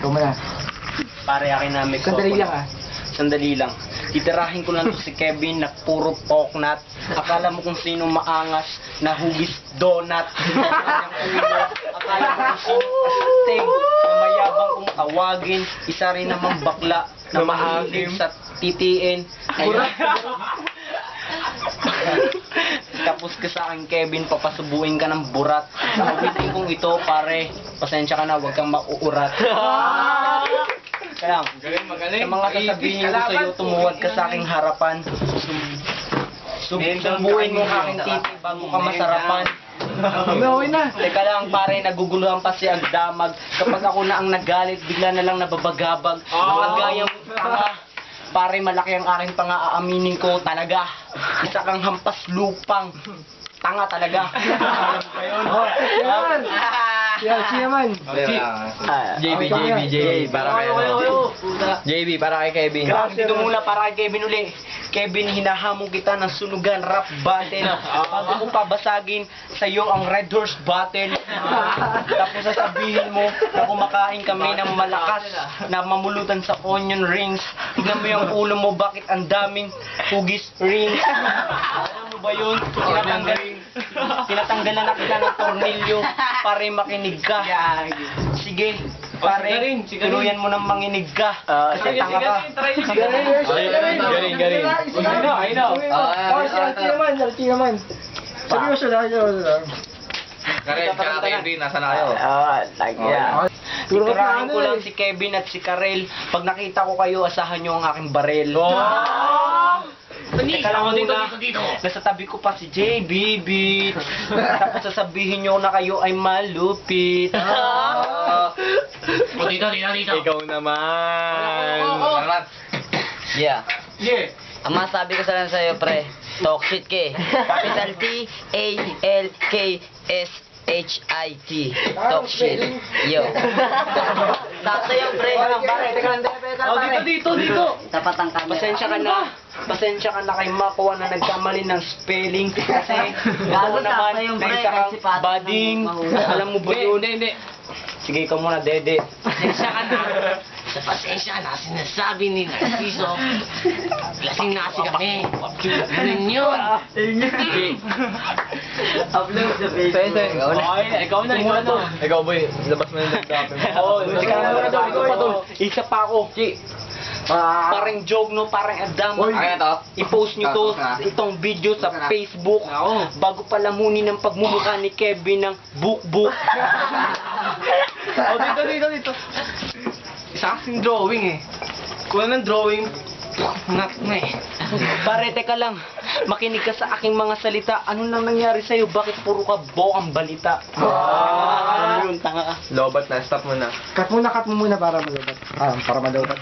Ikaw mo na. Pare, akin na may Sandali lang Sandali lang. Titirahin ko lang to si Kevin na puro poknat. Akala mo kung sino maangas na hugis donut. Akala mo kung sino astig na mayabang kung tawagin. Isa rin namang bakla na maangin sa titiin. Tapos ka sa akin, Kevin, papasubuin ka ng burat. Sa ulitin kong ito, pare, pasensya ka na, huwag kang mauurat. Kaya, sa mga sasabihin ko sa'yo, tumuwad ka sa aking harapan. Subuin mo aking titi bago ka masarapan. Okay na. Teka lang, pare, naguguluhan pa si Agdamag. Kapag ako na ang nagalit, bigla na lang nababagabag. Mga gaya mo tanga. Pare, malaki ang aking pang-aaminin ko talaga. Isa kang hampas lupang. Tanga talaga. Yan. Yan, si naman. JB, para kay JB, para kay Kevin. Dito muna para kay Kevin uli. Kevin, hinahamon kita ng sunugan rap battle. Bago ko pabasagin sa'yo ang Red Horse battle. Tapos sasabihin mo na kumakain kami ng malakas na mamulutan sa onion rings. Tignan mo yung ulo mo, bakit ang daming hugis rings. Alam mo ba yun? Tinatanggalan na kita ng tornilyo para makinig ka. Sige, pare, tuluyan mo nang manginig ka. Kasi tanga ka. Galing. I know. Si naman. Seryoso lang. Karel, tsaka Kevin, nasa na kayo? Iturahin ko lang si Kevin at si Karel. Pag nakita ko kayo, asahan nyo ang aking barel. Teka lang muna, nasa tabi ko pa si JB Beat. Tapos sasabihin nyo na kayo ay malupit. Dito. Ikaw naman. Yeah. Ang masabi ko sana sa'yo, pre, talk shit ka eh. Capital T-A-L-K-S-H-I-T. Talk shit. Yo. Sakto yung pre. Dito. Tapat ang camera. Pasensya ka na kay Makuha na nagkamali ng spelling. Kasi Gago, ako naman, sakto yung pre, naisa kang kasi patas bading. ng mahula. Alam mo ba yun? Hindi. Sige, ikaw muna, Dede. Pasensya ka na. Sa pasensya na, sinasabi ni Narciso, lasing na kasi kami. Ganun yun. Upload sa Facebook. Ikaw na. Ikaw, boy, labas mo yung nagdapin mo. Teka lang muna daw, ito pa doon. Isa pa ako. Parang joke, no? Parang Adam. I-post nyo to, itong video sa Facebook. Bago pa lamunin ng pagmumukha ni Kevin ng book. Dito. Isa kasing drawing eh. Kuha ng drawing, not na eh. Pare, teka lang. Makinig ka sa aking mga salita. Ano nang nangyari sa'yo? Bakit puro ka bokang balita? Ano yun, tanga ka. Lobat na, stop mo na. Cut mo muna para malubat. Para malubat.